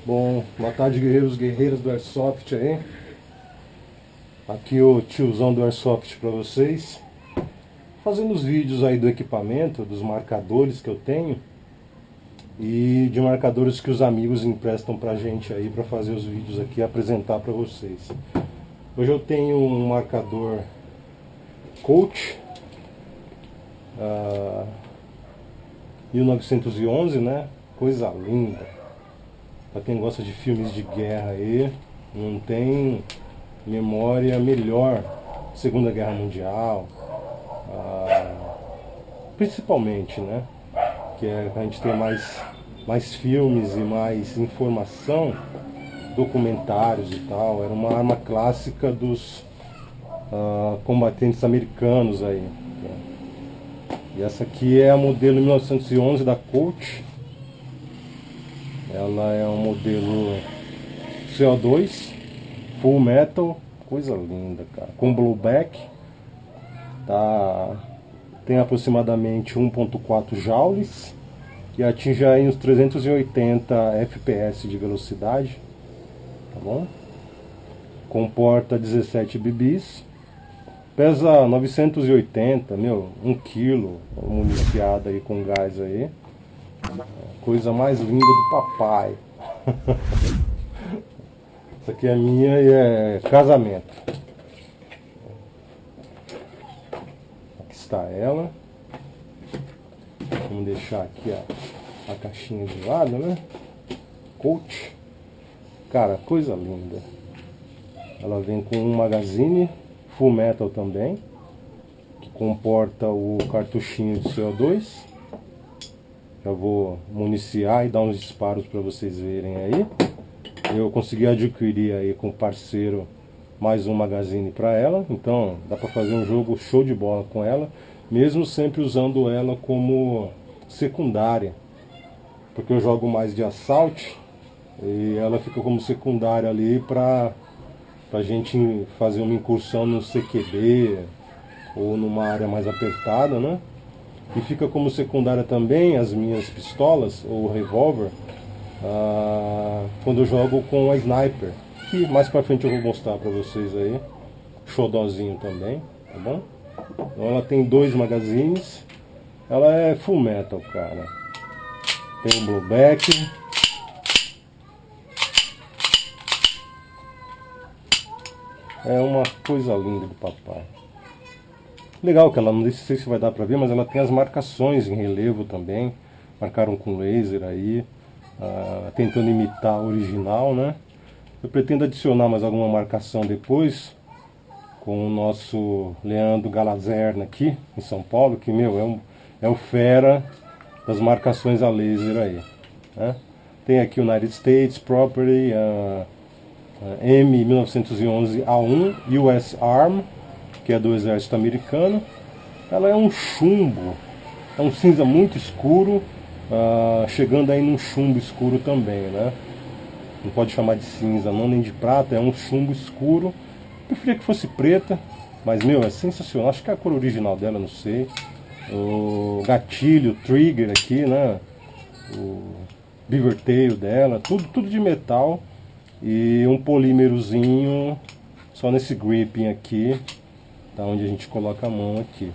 Bom, boa tarde, guerreiros e guerreiras do Airsoft aí. Aqui o tiozão do Airsoft pra vocês, fazendo os vídeos aí do equipamento, dos marcadores que eu tenho e de marcadores que os amigos emprestam pra gente aí pra fazer os vídeos aqui e apresentar pra vocês. Hoje eu tenho um marcador Colt 1911, né? Coisa linda. Pra quem gosta de filmes de guerra aí, não tem memória melhor. Segunda Guerra Mundial, principalmente, né? Que a gente tem mais filmes e mais informação, documentários e tal. Era uma arma clássica dos combatentes americanos aí. E essa aqui é a modelo 1911 da Colt. Ela é um modelo CO2 Full Metal, coisa linda, cara, com blowback, tem aproximadamente 1.4 joules e atinge aí uns 380 fps de velocidade, tá bom? Comporta 17 bb's, pesa 980, 1 kg, municiada aí com gás aí. Coisa mais linda do papai. Essa aqui é minha e é casamento. Aqui está ela. Vamos deixar aqui a caixinha de lado, né? Colt. Cara, coisa linda. Ela vem com um magazine Full Metal também, que comporta o cartuchinho de CO2. Já vou municiar e dar uns disparos para vocês verem aí. Eu consegui adquirir aí com parceiro mais um magazine para ela, então dá para fazer um jogo show de bola com ela, mesmo sempre usando ela como secundária, porque eu jogo mais de assault e ela fica como secundária ali para a gente fazer uma incursão no CQB ou numa área mais apertada, né? E fica como secundária também as minhas pistolas ou revólver quando eu jogo com a sniper, que mais pra frente eu vou mostrar pra vocês aí, xodózinho também, tá bom? Então ela tem 2 magazines, ela é full metal, cara, tem um blowback, é uma coisa linda do papai. Legal que ela, não sei se vai dar pra ver, mas ela tem as marcações em relevo também. Marcaram com laser aí, tentando imitar a original, né? Eu pretendo adicionar mais alguma marcação depois, com o nosso Leandro Galazerna aqui, em São Paulo, que, é o fera das marcações a laser aí, né? Tem aqui o United States Property, M1911A1 US Arm, que é do exército americano. Ela é um chumbo, é um cinza muito escuro, chegando aí num chumbo escuro também, né? Não pode chamar de cinza não, nem de prata, é um chumbo escuro. Preferia que fosse preta, mas é sensacional. Acho que é a cor original dela, não sei. O gatilho, trigger aqui, né? O beaver tail dela, tudo de metal. E um polímerozinho só nesse gripping aqui, tá, onde a gente coloca a mão aqui.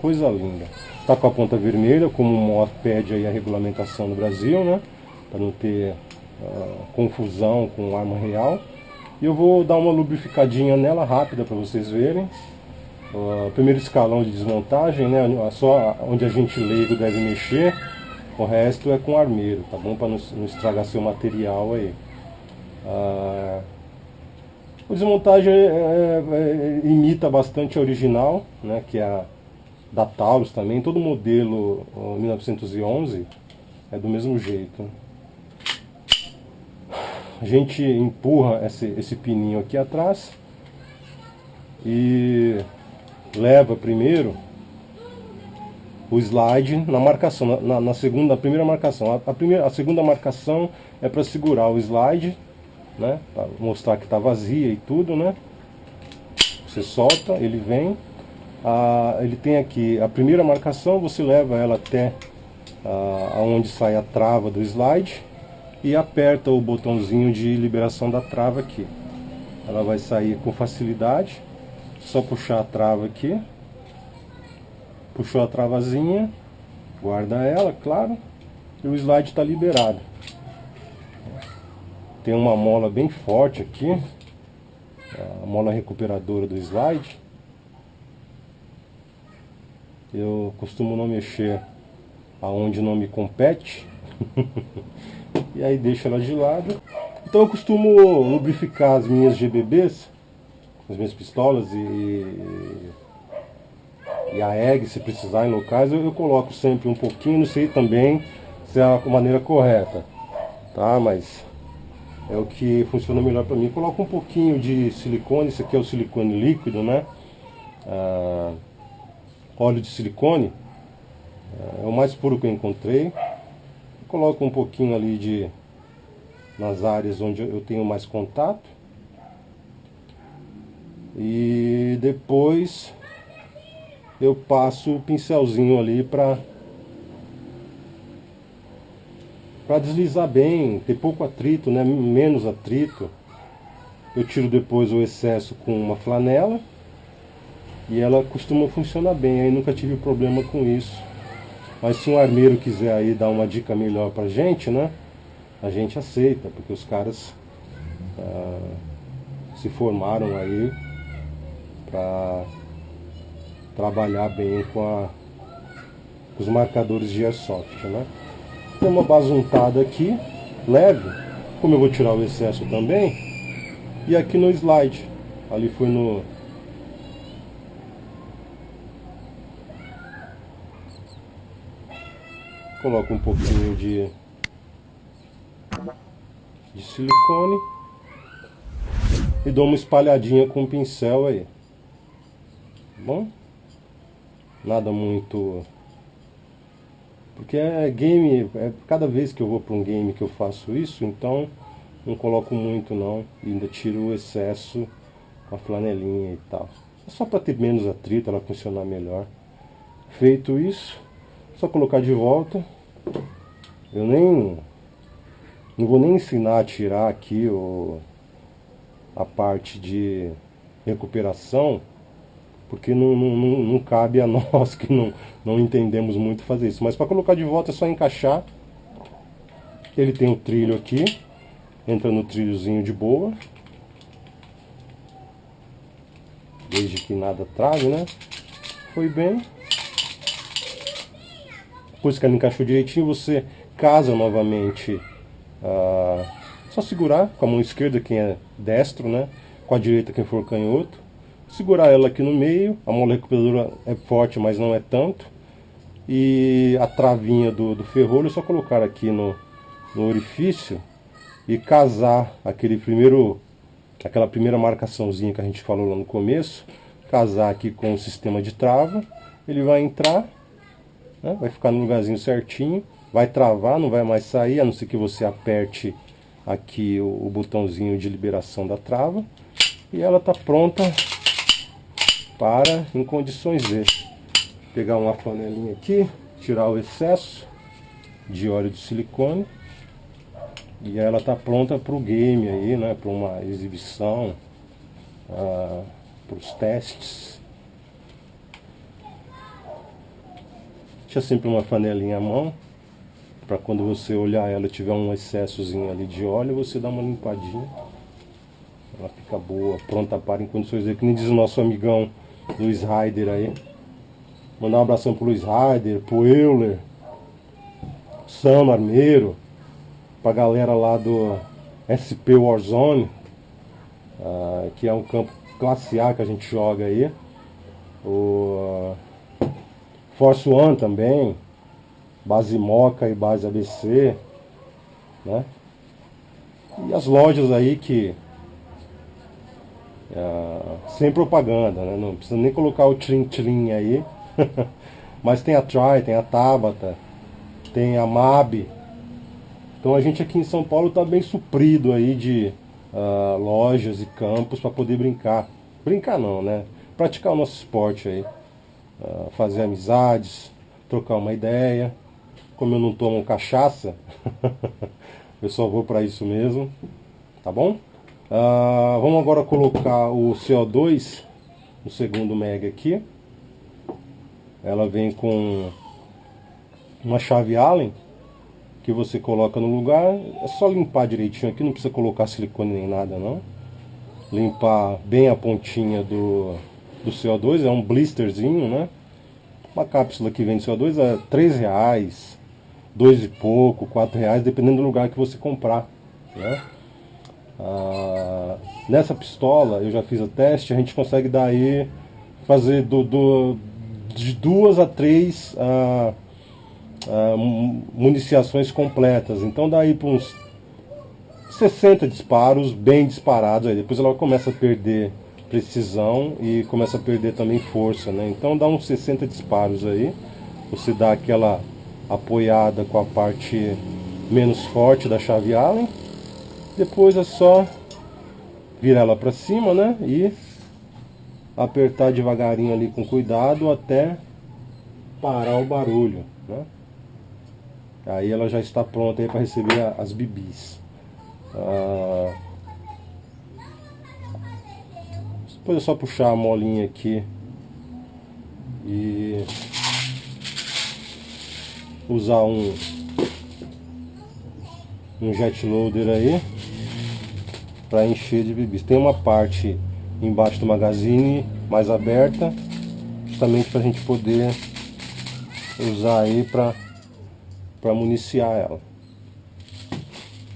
Coisa linda. Tá com a ponta vermelha, como pede aí a regulamentação no Brasil, né? Para não ter confusão com arma real. E eu vou dar uma lubrificadinha nela rápida para vocês verem. Primeiro escalão de desmontagem, né? Só onde a gente leigo deve mexer. O resto é com armeiro, tá bom? Para não estragar seu material aí. A desmontagem imita bastante a original, né? Que é a da Taurus também. Todo modelo 1911 é do mesmo jeito. A gente empurra esse pininho aqui atrás e leva primeiro o slide na marcação, na primeira marcação. A segunda marcação é para segurar o slide, né? Para mostrar que está vazia e tudo, né? Você solta, ele vem. Ele tem aqui a primeira marcação, você leva ela até aonde sai a trava do slide e aperta o botãozinho de liberação da trava aqui. Ela vai sair com facilidade, só puxar a trava aqui, puxou a travazinha, guarda ela, claro, e o slide está liberado. Tem uma mola bem forte aqui, a mola recuperadora do slide. Eu costumo não mexer aonde não me compete. E aí deixo ela de lado. Então eu costumo lubrificar as minhas GBBs, as minhas pistolas e a EG, se precisar em locais, eu coloco sempre um pouquinho. Não sei também se é a maneira correta, tá? Mas é o que funciona melhor para mim. Eu coloco um pouquinho de silicone. Esse aqui é o silicone líquido, né? Óleo de silicone é o mais puro que eu encontrei. Coloco um pouquinho ali nas áreas onde eu tenho mais contato. E depois eu passo o pincelzinho ali para deslizar bem, ter pouco atrito, né? Menos atrito. Eu tiro depois o excesso com uma flanela e ela costuma funcionar bem, aí nunca tive problema com isso. Mas se um armeiro quiser aí dar uma dica melhor pra gente, né? A gente aceita, porque os caras se formaram aí para trabalhar bem com os marcadores de airsoft, né? Tem uma basuntada aqui, leve, como eu vou tirar o excesso também. E aqui no slide, ali foi no... Coloco um pouquinho de silicone e dou uma espalhadinha com o pincel aí. Bom, nada muito, porque game, cada vez que eu vou para um game que eu faço isso, então não coloco muito não, e ainda tiro o excesso com a flanelinha e tal. É só para ter menos atrito, ela funcionar melhor. Feito isso, só colocar de volta. Eu não vou nem ensinar a tirar aqui a parte de recuperação, porque não cabe a nós que não entendemos muito fazer isso. Mas para colocar de volta é só encaixar. Ele tem o trilho aqui, entra no trilhozinho de boa, desde que nada trave, né? Foi bem. Depois que ela encaixou direitinho, você casa novamente. Só segurar com a mão esquerda quem é destro, né? Com a direita quem for canhoto. Segurar ela aqui no meio. A mola recuperadora é forte, mas não é tanto. E a travinha do ferrolho é só colocar aqui no orifício e casar aquela primeira marcaçãozinha que a gente falou lá no começo. Casar aqui com o sistema de trava. Ele vai entrar, né? Vai ficar no lugarzinho certinho. Vai travar, não vai mais sair, a não ser que você aperte aqui o botãozinho de liberação da trava. E ela está pronta para em condições de pegar uma flanelinha aqui, tirar o excesso de óleo de silicone. E ela está pronta para o game aí, né? Para uma exibição, para os testes. Deixa sempre uma flanelinha à mão, para quando você olhar ela e tiver um excessozinho ali de óleo, você dá uma limpadinha. Ela fica boa, pronta para em condições de, que nem diz o nosso amigão Luiz Raider aí. Mandar um abração pro Luiz Raider, pro Euler, Sam Armeiro, pra galera lá do SP Warzone, que é um campo classe A que a gente joga aí. O Force One também, base Moca e base ABC, né? E as lojas aí que sem propaganda, né? Não precisa nem colocar o trim aí. Mas tem a Try, tem a Tabata, tem a MAB. Então a gente aqui em São Paulo está bem suprido aí de lojas e campos para poder brincar. Brincar não, né? Praticar o nosso esporte aí. Fazer amizades, trocar uma ideia, como eu não tomo cachaça, eu só vou para isso mesmo, tá bom? Vamos agora colocar o CO2 no segundo Meg aqui. Ela vem com uma chave Allen que você coloca no lugar. É só limpar direitinho aqui, não precisa colocar silicone nem nada não. Limpar bem a pontinha do CO2, é um blisterzinho, né? Uma cápsula que vende CO2 é R$3, 2 e pouco, R$4, dependendo do lugar que você comprar, né? Nessa pistola, eu já fiz o teste, a gente consegue daí fazer de 2 a 3 municiações completas. Então daí para uns 60 disparos bem disparados. Aí depois ela começa a perder precisão e começa a perder também força, né? Então dá uns 60 disparos aí. Você dá aquela apoiada com a parte menos forte da chave Allen. Depois é só virar ela para cima, né? E apertar devagarinho ali com cuidado até parar o barulho, né? Aí ela já está pronta para receber as bibis. Depois é só puxar a molinha aqui e usar um jet loader aí para encher de bibis. Tem uma parte embaixo do magazine mais aberta, justamente para a gente poder usar aí para municiar ela.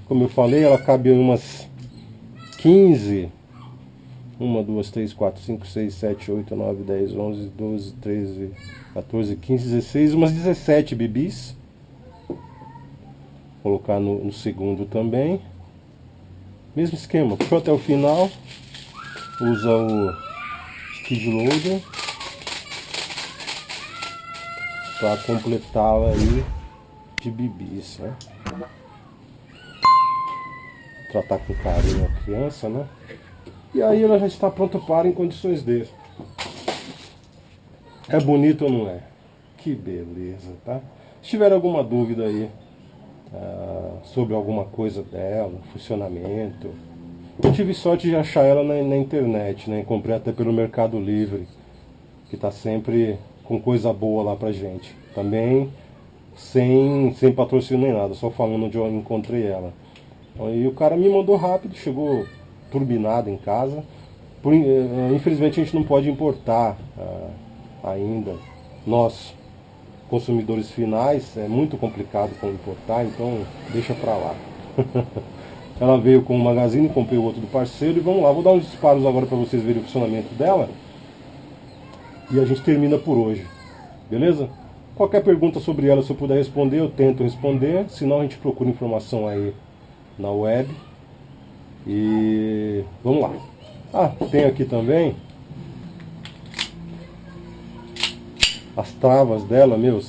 Como eu falei, ela cabe em umas 15, 1, 2, 3, 4, 5, 6, 7, 8, 9, 10, 11, 12, 13, 14, 15, 16, umas 17 bibis. Vou colocar no segundo também. Mesmo esquema, puxou até o final, usa o skid loader para completá-la aí de bibis, né? Tratar com carinho a criança, né? E aí ela já está pronta para em condições dele. É bonito ou não é? Que beleza, tá? Se tiver alguma dúvida aí sobre alguma coisa dela, funcionamento, eu tive sorte de achar ela na internet, né? Comprei até pelo Mercado Livre, que tá sempre com coisa boa lá pra gente. Também sem patrocínio nem nada, só falando onde eu encontrei ela. E o cara me mandou rápido, chegou turbinada em casa. Infelizmente a gente não pode importar ainda. Nós, consumidores finais, é muito complicado para importar, então deixa pra lá. Ela veio com um magazine, comprei o outro do parceiro e vamos lá. Vou dar uns disparos agora para vocês verem o funcionamento dela. E a gente termina por hoje, beleza? Qualquer pergunta sobre ela, se eu puder responder, eu tento responder. Senão a gente procura informação aí na web. E vamos lá. Tem aqui também as travas dela, meu,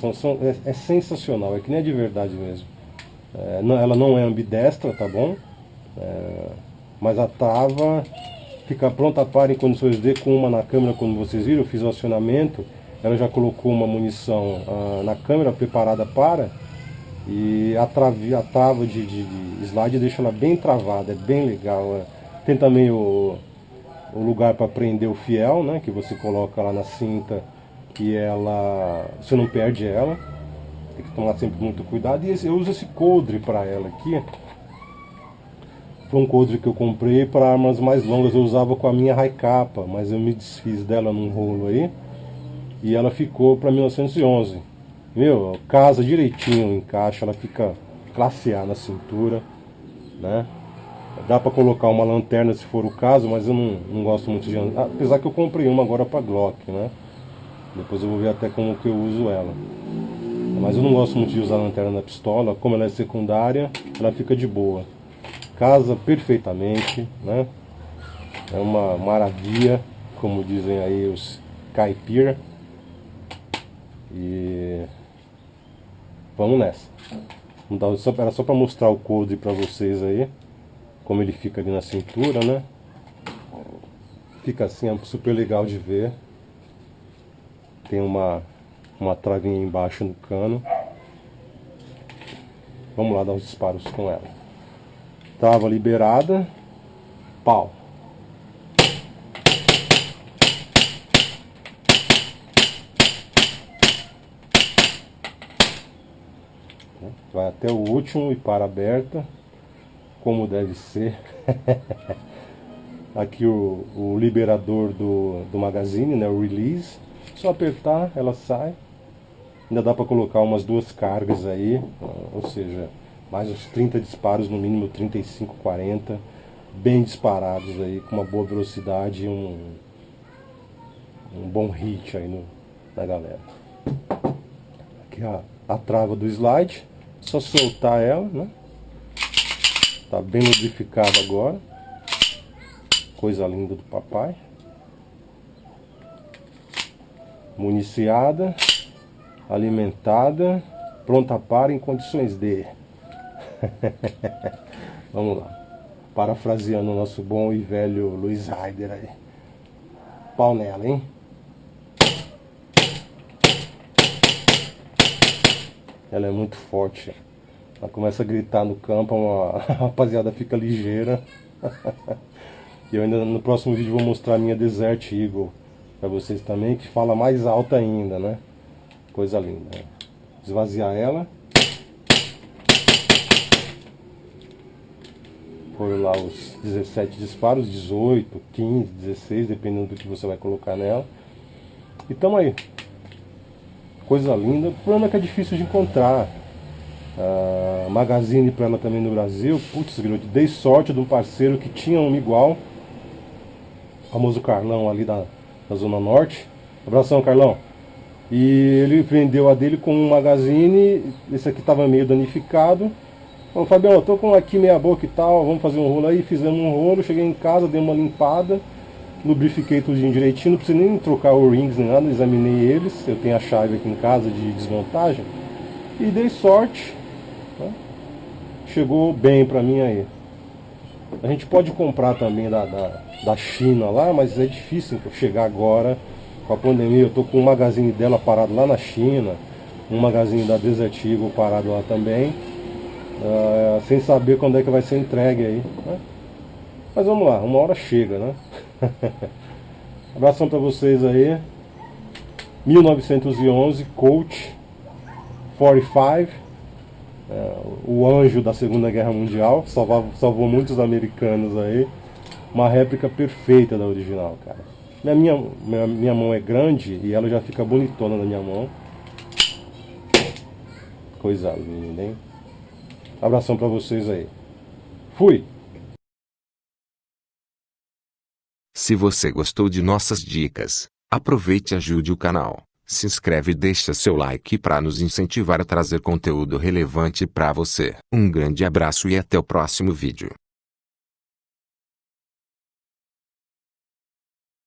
é sensacional. É que nem é de verdade mesmo. Ela não é ambidestra, tá bom? Mas a trava fica pronta para em condições de, com uma na câmera, como vocês viram. Eu fiz o acionamento, ela já colocou uma munição na câmera preparada para, e a trava de slide deixa ela bem travada, é bem legal. Tem também o lugar para prender o fiel, né, que você coloca lá na cinta e você não perde ela. Tem que tomar sempre muito cuidado. E eu uso esse coldre para ela aqui. Foi um coldre que eu comprei para armas mais longas. Eu usava com a minha Raicapa, mas eu me desfiz dela num rolo aí. E ela ficou para 1911. Meu, casa direitinho, encaixa. Ela fica classe A na cintura, né? Dá para colocar uma lanterna se for o caso, mas eu não gosto muito de... Apesar que eu comprei uma agora para Glock, né? Depois eu vou ver até como que eu uso ela. Mas eu não gosto muito de usar a lanterna na pistola. Como ela é secundária, ela fica de boa. Casa perfeitamente, né? É uma maravilha, como dizem aí os caipira. E vamos nessa. Era só para mostrar o coldre para vocês aí, como ele fica ali na cintura, né? Fica assim, é super legal de ver. Tem uma travinha embaixo no cano. Vamos lá dar uns disparos com ela. Trava liberada. Pau. Vai até o último e para aberta, como deve ser. Aqui o liberador do magazine, né, o release. Só apertar, ela sai. Ainda dá para colocar umas 2 cargas aí, ou seja, mais uns 30 disparos, no mínimo 35, 40, bem disparados aí, com uma boa velocidade e um bom hit aí na galera. Aqui a trava do slide, só soltar ela, né? Tá bem lubrificada agora. Coisa linda do papai. Municiada, alimentada, pronta para, em condições de. Vamos lá. Parafraseando o nosso bom e velho Luiz Raider aí. Pau nela, hein? Ela é muito forte. Ela começa a gritar no campo, a rapaziada fica ligeira. E eu ainda no próximo vídeo vou mostrar a minha Desert Eagle para vocês também, que fala mais alta ainda, né? Coisa linda. Esvaziar ela. Por lá os 17 disparos, 18, 15, 16, dependendo do que você vai colocar nela. E tamo aí. Coisa linda. O problema é que é difícil de encontrar. Magazine para ela também no Brasil. Putz, dei sorte de um parceiro que tinha uma igual. O famoso Carlão ali da Zona Norte. Abração, Carlão. E ele vendeu a dele com um magazine. Esse aqui estava meio danificado. Falou, Fabião, eu tô com aqui meia boca e tal, vamos fazer um rolo aí. Fizemos um rolo, cheguei em casa, dei uma limpada, lubrifiquei tudo direitinho, não precisei nem trocar o rings nem nada, examinei eles. Eu tenho a chave aqui em casa de desmontagem. E dei sorte, né? Chegou bem pra mim aí. A gente pode comprar também da China lá, mas é difícil chegar agora com a pandemia. Eu tô com um magazine dela parado lá na China, um magazine da Desert Eagle parado lá também, sem saber quando é que vai ser entregue aí, né? Mas vamos lá, uma hora chega, né? Abração pra vocês aí. 1911 Colt 45, o anjo da Segunda Guerra Mundial, salvou muitos americanos aí. Uma réplica perfeita da original, cara. Minha mão é grande e ela já fica bonitona na minha mão. Coisa linda, hein? Abração pra vocês aí. Fui! Se você gostou de nossas dicas, aproveite e ajude o canal. Se inscreve e deixa seu like para nos incentivar a trazer conteúdo relevante para você. Um grande abraço e até o próximo vídeo.